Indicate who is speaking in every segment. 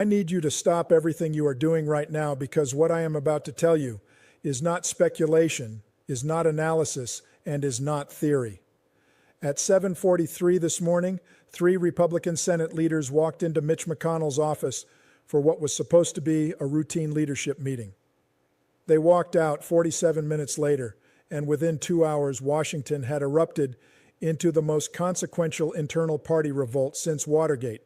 Speaker 1: I need you to stop everything you are doing right now because what I am about to tell you is not speculation, is not analysis, and is not theory. At 7:43 this morning, 3 Republican Senate leaders walked into Mitch McConnell's office for what was supposed to be a routine leadership meeting. They walked out 47 minutes later, and within 2 hours, Washington had erupted into the most consequential internal party revolt since Watergate.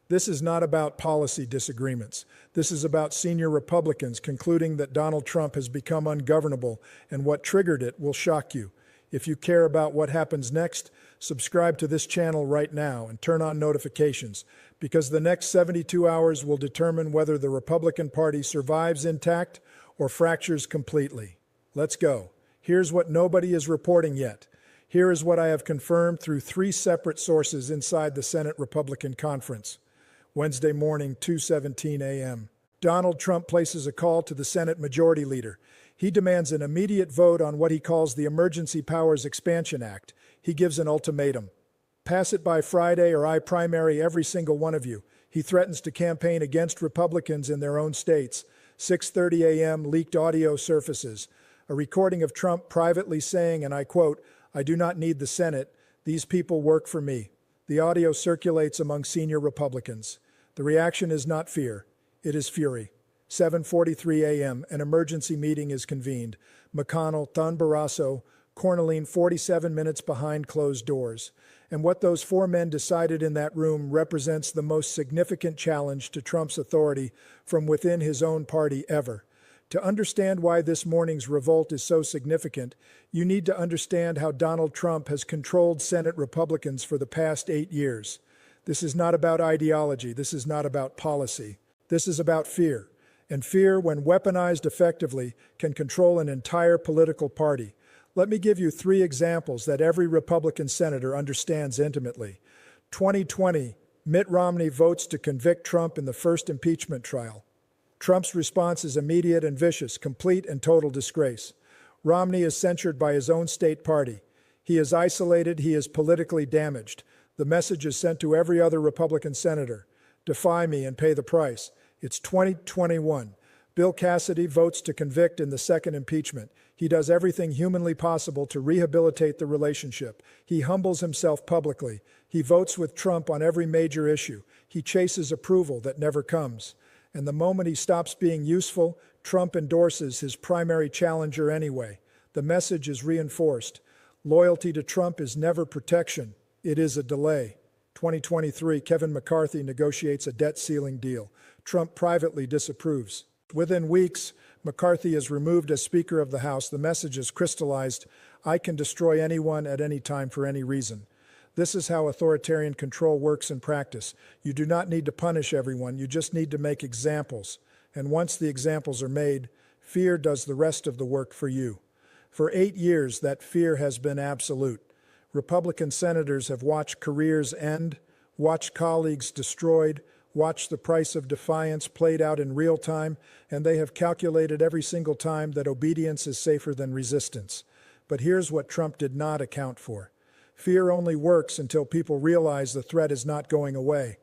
Speaker 1: This is not about policy disagreements. This is about senior Republicans concluding that Donald Trump has become ungovernable, and what triggered it will shock you. If you care about what happens next, subscribe to this channel right now and turn on notifications, because the next 72 hours will determine whether the Republican Party survives intact or fractures completely. Let's go. Here's what nobody is reporting yet. Here is what I have confirmed through 3 separate sources inside the Senate Republican Conference. Wednesday morning, 2:17 a.m. Donald Trump places a call to the Senate Majority Leader. He demands an immediate vote on what he calls the Emergency Powers Expansion Act. He gives an ultimatum. Pass it by Friday or I primary every single one of you. He threatens to campaign against Republicans in their own states. 6:30 a.m. leaked audio surfaces. A recording of Trump privately saying, and I quote, "I do not need the Senate. These people work for me." The audio circulates among senior Republicans. The reaction is not fear, it is fury. 7:43 a.m., an emergency meeting is convened. McConnell, Thun Barrasso, Corneline 47 minutes behind closed doors. And what those 4 men decided in that room represents the most significant challenge to Trump's authority from within his own party ever. To understand why this morning's revolt is so significant, you need to understand how Donald Trump has controlled Senate Republicans for the past 8 years. This is not about ideology. This is not about policy. This is about fear. And fear, when weaponized effectively, can control an entire political party. Let me give you 3 examples that every Republican senator understands intimately. 2020, Mitt Romney votes to convict Trump in the first impeachment trial. Trump's response is immediate and vicious, complete and total disgrace. Romney is censured by his own state party. He is isolated, he is politically damaged. The message is sent to every other Republican senator. Defy me and pay the price. It's 2021. Bill Cassidy votes to convict in the second impeachment. He does everything humanly possible to rehabilitate the relationship. He humbles himself publicly. He votes with Trump on every major issue. He chases approval that never comes. And the moment he stops being useful, Trump endorses his primary challenger anyway. The message is reinforced. Loyalty to Trump is never protection. It is a delay. 2023, Kevin McCarthy negotiates a debt ceiling deal. Trump privately disapproves. Within weeks, McCarthy is removed as Speaker of the House. The message is crystallized. I can destroy anyone at any time for any reason. This is how authoritarian control works in practice. You do not need to punish everyone. You just need to make examples. And once the examples are made, fear does the rest of the work for you. For 8 years, that fear has been absolute. Republican senators have watched careers end, watched colleagues destroyed, watched the price of defiance played out in real time, and they have calculated every single time that obedience is safer than resistance. But here's what Trump did not account for. Fear only works until people realize the threat is not going away.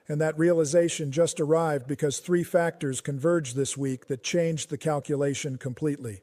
Speaker 1: And that realization just arrived because 3 factors converged this week that changed the calculation completely.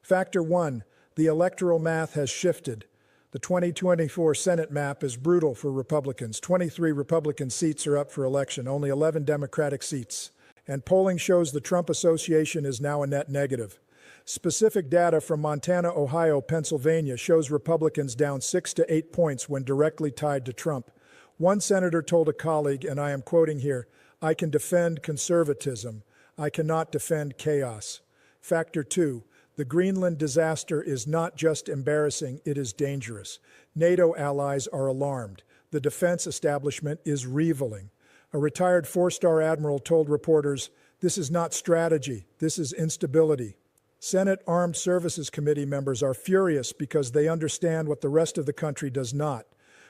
Speaker 1: Factor 1, the electoral math has shifted. The 2024 Senate map is brutal for Republicans. 23 Republican seats are up for election, only 11 Democratic seats. And polling shows the Trump association is now a net negative. Specific data from Montana, Ohio, Pennsylvania shows Republicans down 6 to 8 points when directly tied to Trump. One senator told a colleague, and I am quoting here, "I can defend conservatism. I cannot defend chaos." Factor 2, the Greenland disaster is not just embarrassing, it is dangerous. NATO allies are alarmed. The defense establishment is reveling. A retired 4-star admiral told reporters, "This is not strategy, this is instability." Senate Armed Services Committee members are furious because they understand what the rest of the country does not.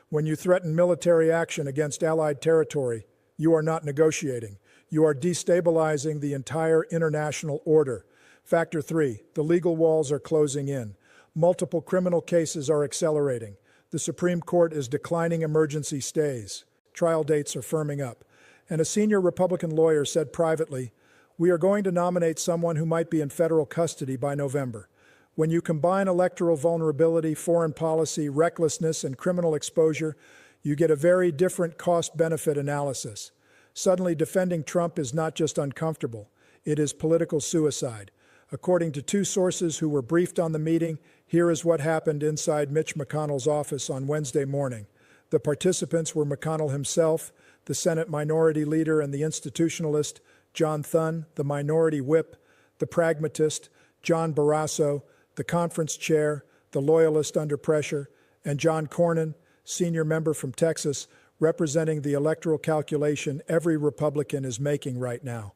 Speaker 1: When you threaten military action against allied territory, you are not negotiating. You are destabilizing the entire international order. Factor 3, the legal walls are closing in. Multiple criminal cases are accelerating. The Supreme Court is declining emergency stays. Trial dates are firming up. And a senior Republican lawyer said privately, "We are going to nominate someone who might be in federal custody by November." When you combine electoral vulnerability, foreign policy, recklessness, and criminal exposure, you get a very different cost-benefit analysis. Suddenly, defending Trump is not just uncomfortable, it is political suicide. According to two sources who were briefed on the meeting, here is what happened inside Mitch McConnell's office on Wednesday morning. The participants were McConnell himself, the Senate Minority Leader and the institutionalist, John Thune, the Minority Whip, the pragmatist, John Barrasso, the conference chair, the loyalist under pressure, and John Cornyn, senior member from Texas, representing the electoral calculation every Republican is making right now.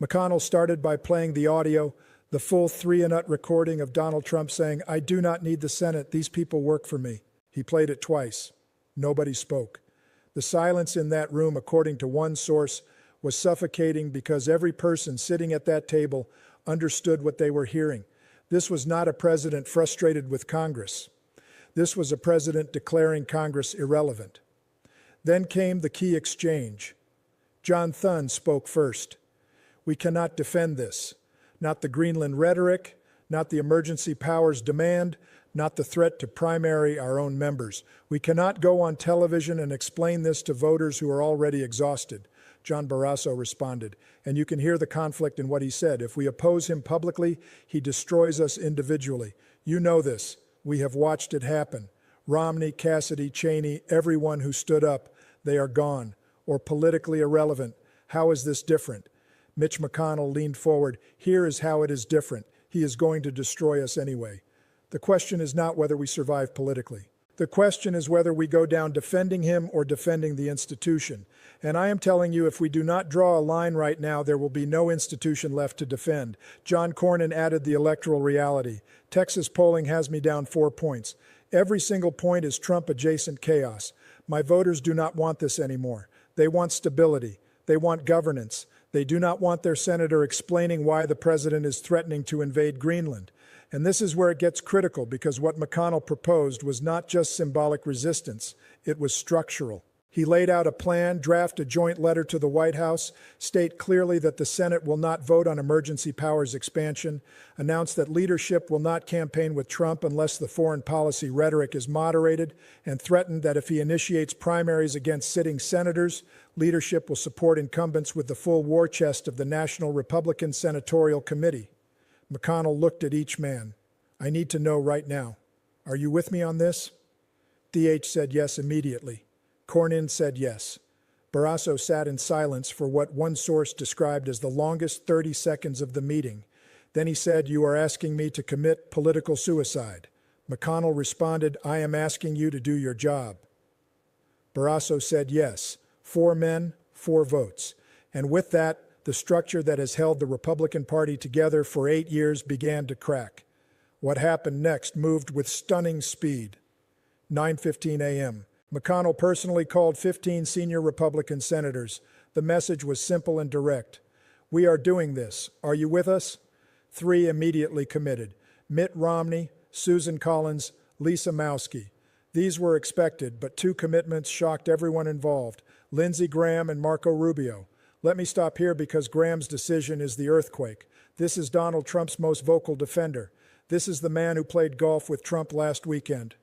Speaker 1: McConnell started by playing the audio, the full 3-minute recording of Donald Trump saying, "I do not need the Senate, these people work for me." He played it twice. Nobody spoke. The silence in that room, according to one source, was suffocating because every person sitting at that table understood what they were hearing. This was not a president frustrated with Congress. This was a president declaring Congress irrelevant. Then came the key exchange. John Thune spoke first. "We cannot defend this. Not the Greenland rhetoric, not the emergency powers demand, not the threat to primary our own members. We cannot go on television and explain this to voters who are already exhausted." John Barrasso responded, and you can hear the conflict in what he said. "If we oppose him publicly, he destroys us individually. You know this. We have watched it happen. Romney, Cassidy, Cheney, everyone who stood up, they are gone, or politically irrelevant. How is this different?" Mitch McConnell leaned forward. "Here is how it is different. He is going to destroy us anyway. The question is not whether we survive politically. The question is whether we go down defending him or defending the institution. And I am telling you, if we do not draw a line right now, there will be no institution left to defend." John Cornyn added the electoral reality. "Texas polling has me down 4 points. Every single point is Trump-adjacent chaos. My voters do not want this anymore. They want stability. They want governance. They do not want their senator explaining why the president is threatening to invade Greenland. And this is where it gets critical, because what McConnell proposed was not just symbolic resistance, it was structural. He laid out a plan, draft a joint letter to the White House, state clearly that the Senate will not vote on emergency powers expansion, announce that leadership will not campaign with Trump unless the foreign policy rhetoric is moderated, and threatened that if he initiates primaries against sitting senators, leadership will support incumbents with the full war chest of the National Republican Senatorial Committee. McConnell looked at each man. "I need to know right now. Are you with me on this?" DH said yes immediately. Cornyn said yes. Barrasso sat in silence for what one source described as the longest 30 seconds of the meeting. Then he said, "You are asking me to commit political suicide." McConnell responded, "I am asking you to do your job." Barrasso said yes. 4 men, 4 votes. And with that, the structure that has held the Republican Party together for 8 years began to crack. What happened next moved with stunning speed. 9:15 a.m. McConnell personally called 15 senior Republican senators. The message was simple and direct. "We are doing this. Are you with us?" 3 immediately committed: Mitt Romney, Susan Collins, Lisa Murkowski. These were expected, but 2 commitments shocked everyone involved: Lindsey Graham and Marco Rubio. Let me stop here because Graham's decision is the earthquake. This is Donald Trump's most vocal defender. This is the man who played golf with Trump last weekend.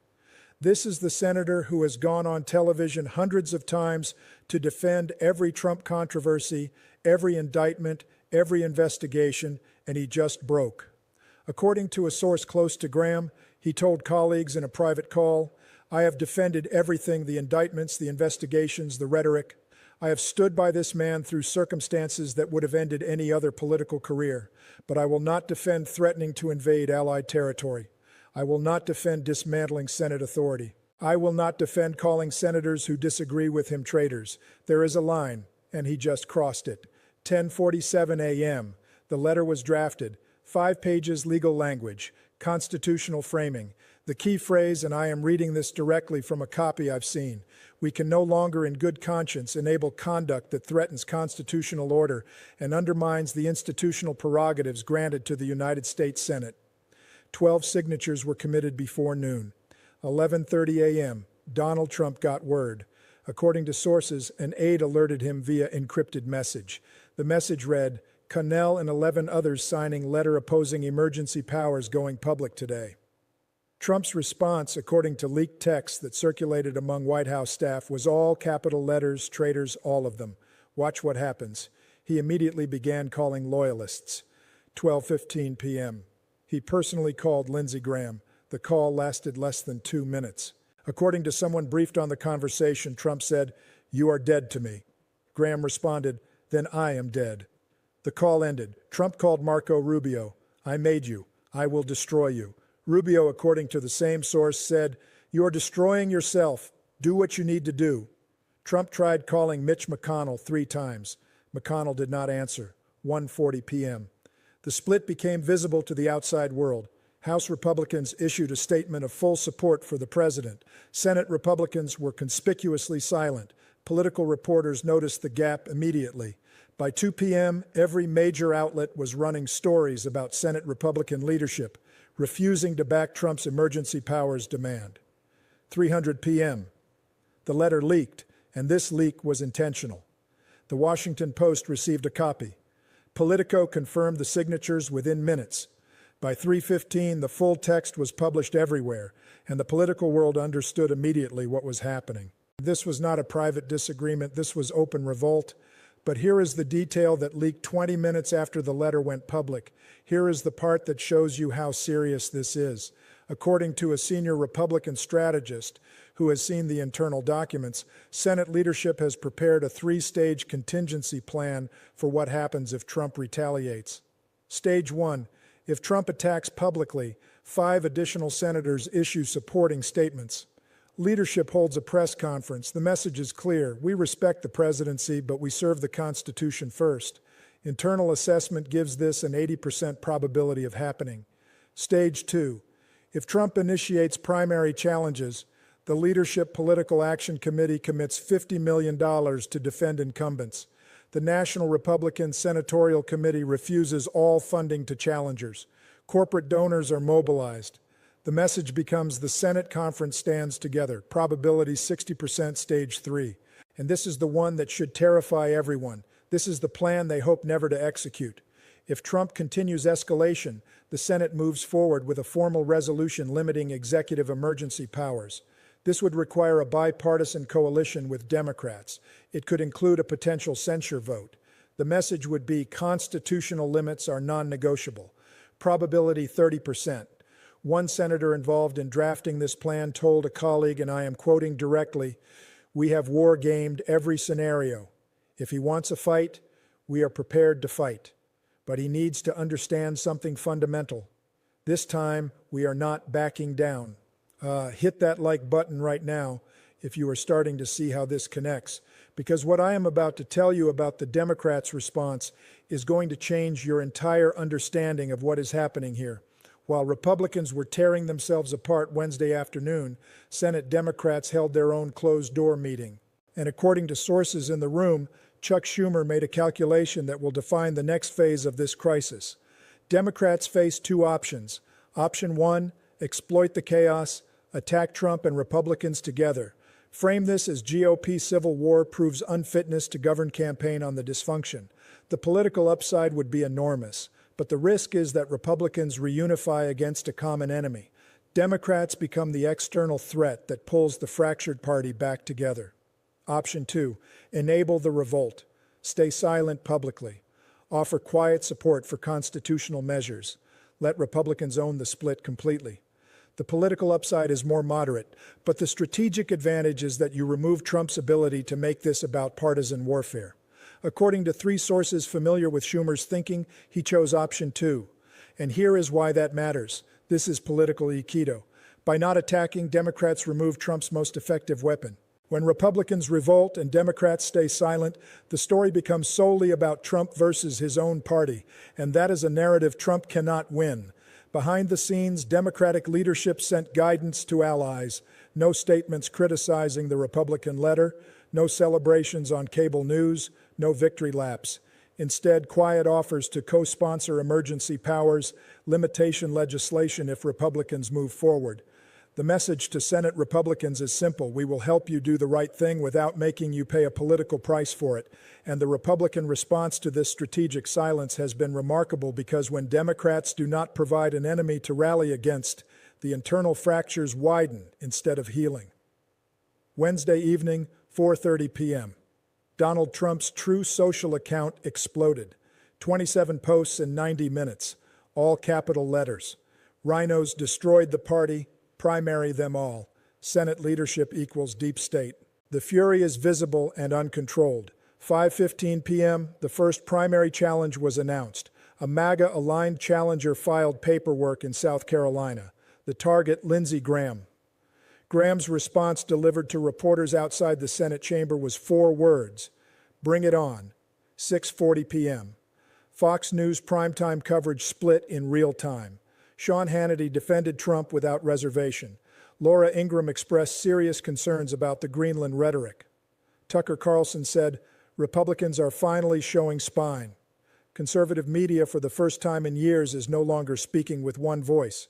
Speaker 1: This is the senator who has gone on television hundreds of times to defend every Trump controversy, every indictment, every investigation, and he just broke. According to a source close to Graham, he told colleagues in a private call, "I have defended everything, the indictments, the investigations, the rhetoric. I have stood by this man through circumstances that would have ended any other political career, but I will not defend threatening to invade Allied territory. I will not defend dismantling Senate authority. I will not defend calling senators who disagree with him traitors. There is a line, and he just crossed it." 10:47 a.m. The letter was drafted. 5 pages legal language, constitutional framing. The key phrase, and I am reading this directly from a copy I've seen: "We can no longer in good conscience enable conduct that threatens constitutional order and undermines the institutional prerogatives granted to the United States Senate." 12 signatures were committed before noon. 11:30 a.m. Donald Trump got word. According to sources, an aide alerted him via encrypted message. The message read, "Connell and 11 others signing letter opposing emergency powers going public today." Trump's response, according to leaked texts that circulated among White House staff, was all capital letters, traitors, all of them. Watch what happens. He immediately began calling loyalists. 12:15 p.m. He personally called Lindsey Graham. The call lasted less than 2 minutes. According to someone briefed on the conversation, Trump said, "You are dead to me." Graham responded, "Then I am dead." The call ended. Trump called Marco Rubio. "I made you. I will destroy you." Rubio, according to the same source, said, "You are destroying yourself. Do what you need to do." Trump tried calling Mitch McConnell 3 times. McConnell did not answer. 1:40 p.m. The split became visible to the outside world. House Republicans issued a statement of full support for the president. Senate Republicans were conspicuously silent. Political reporters noticed the gap immediately. By 2 p.m., every major outlet was running stories about Senate Republican leadership, refusing to back Trump's emergency powers demand. 3:00 p.m. The letter leaked, and this leak was intentional. The Washington Post received a copy. Politico confirmed the signatures within minutes. By 3:15, the full text was published everywhere, and the political world understood immediately what was happening. This was not a private disagreement, this was open revolt. But here is the detail that leaked 20 minutes after the letter went public. Here is the part that shows you how serious this is. According to a senior Republican strategist who has seen the internal documents, Senate leadership has prepared a 3-stage contingency plan for what happens if Trump retaliates. Stage 1. If Trump attacks publicly, 5 additional senators issue supporting statements. Leadership holds a press conference. The message is clear. We respect the presidency, but we serve the Constitution first. Internal assessment gives this an 80% probability of happening. Stage 2. If Trump initiates primary challenges, the Leadership Political Action Committee commits $50 million to defend incumbents. The National Republican Senatorial Committee refuses all funding to challengers. Corporate donors are mobilized. The message becomes the Senate conference stands together. Probability 60%, stage 3. And this is the one that should terrify everyone. This is the plan they hope never to execute. If Trump continues escalation, the Senate moves forward with a formal resolution limiting executive emergency powers. This would require a bipartisan coalition with Democrats. It could include a potential censure vote. The message would be constitutional limits are non-negotiable. Probability 30%. One senator involved in drafting this plan told a colleague, and I am quoting directly, "We have war-gamed every scenario. If he wants a fight, we are prepared to fight. But he needs to understand something fundamental. This time, we are not backing down." Hit that like button right now if you are starting to see how this connects, because what I am about to tell you about the Democrats' response is going to change your entire understanding of what is happening here. While Republicans were tearing themselves apart Wednesday afternoon, Senate Democrats held their own closed-door meeting. And according to sources in the room, Chuck Schumer made a calculation that will define the next phase of this crisis. Democrats face 2 options. Option 1, exploit the chaos, attack Trump and Republicans together. Frame this as GOP civil war proves unfitness to govern campaign on the dysfunction. The political upside would be enormous, but the risk is that Republicans reunify against a common enemy. Democrats become the external threat that pulls the fractured party back together. Option 2, enable the revolt. Stay silent publicly. Offer quiet support for constitutional measures. Let Republicans own the split completely. The political upside is more moderate, but the strategic advantage is that you remove Trump's ability to make this about partisan warfare. According to 3 sources familiar with Schumer's thinking, he chose option 2. And here is why that matters. This is political aikido. By not attacking, Democrats remove Trump's most effective weapon. When Republicans revolt and Democrats stay silent, the story becomes solely about Trump versus his own party, and that is a narrative Trump cannot win. Behind the scenes, Democratic leadership sent guidance to allies. No statements criticizing the Republican letter, no celebrations on cable news, no victory laps. Instead, quiet offers to co-sponsor emergency powers, limitation legislation if Republicans move forward. The message to Senate Republicans is simple. We will help you do the right thing without making you pay a political price for it. And the Republican response to this strategic silence has been remarkable because when Democrats do not provide an enemy to rally against, the internal fractures widen instead of healing. Wednesday evening, 4:30 p.m. Donald Trump's True Social account exploded. 27 posts in 90 minutes, all capital letters. Rhinos destroyed the party, primary them all. Senate leadership equals deep state. The fury is visible and uncontrolled. 5:15 p.m., the first primary challenge was announced. A MAGA-aligned challenger filed paperwork in South Carolina. The target, Lindsey Graham. Graham's response delivered to reporters outside the Senate chamber was 4 words: "Bring it on." 6:40 p.m. Fox News primetime coverage split in real time. Sean Hannity defended Trump without reservation. Laura Ingraham expressed serious concerns about the Greenland rhetoric. Tucker Carlson said, "Republicans are finally showing spine." Conservative media, for the first time in years, is no longer speaking with one voice.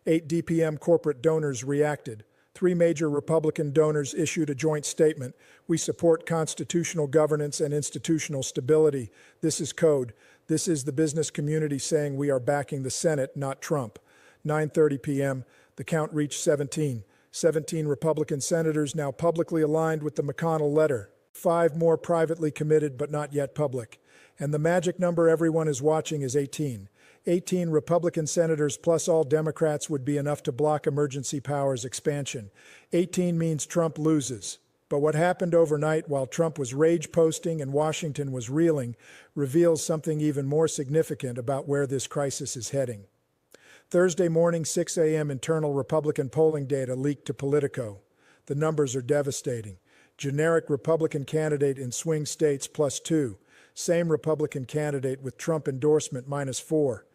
Speaker 1: 8 DPM corporate donors reacted. 3 major Republican donors issued a joint statement. "We support constitutional governance and institutional stability. This is code. This is the business community saying we are backing the Senate, not Trump." 9:30 p.m., the count reached 17. 17 Republican senators now publicly aligned with the McConnell letter. 5 more privately committed but not yet public. And the magic number everyone is watching is 18. 18 Republican senators plus all Democrats would be enough to block emergency powers expansion. 18 means Trump loses. But what happened overnight while Trump was rage posting and Washington was reeling reveals something even more significant about where this crisis is heading. Thursday morning, 6 a.m. internal Republican polling data leaked to Politico. The numbers are devastating. Generic Republican candidate in swing states +2. Same Republican candidate with Trump endorsement -4.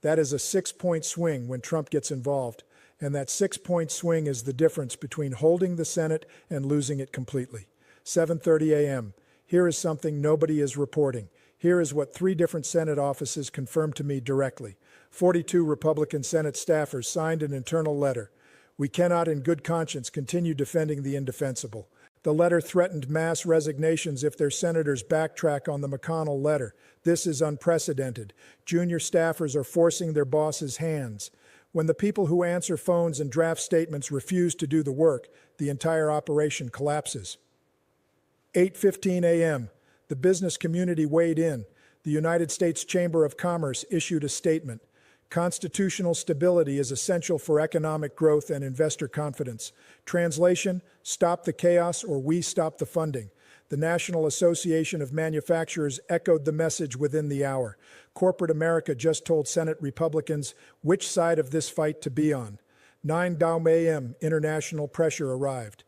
Speaker 1: That is a 6-point swing when Trump gets involved, and that 6-point swing is the difference between holding the Senate and losing it completely. 7:30 a.m. Here is something nobody is reporting. Here is what 3 different Senate offices confirmed to me directly. 42 Republican Senate staffers signed an internal letter. "We cannot in good conscience continue defending the indefensible." The letter threatened mass resignations if their senators backtrack on the McConnell letter. This is unprecedented. Junior staffers are forcing their bosses' hands. When the people who answer phones and draft statements refuse to do the work, the entire operation collapses. 8:15 a.m. The business community weighed in. The United States Chamber of Commerce issued a statement. Constitutional stability is essential for economic growth and investor confidence. Translation: stop the chaos or we stop the funding. The National Association of Manufacturers echoed the message within the hour. Corporate America just told Senate Republicans which side of this fight to be on. 9 a.m. international pressure arrived.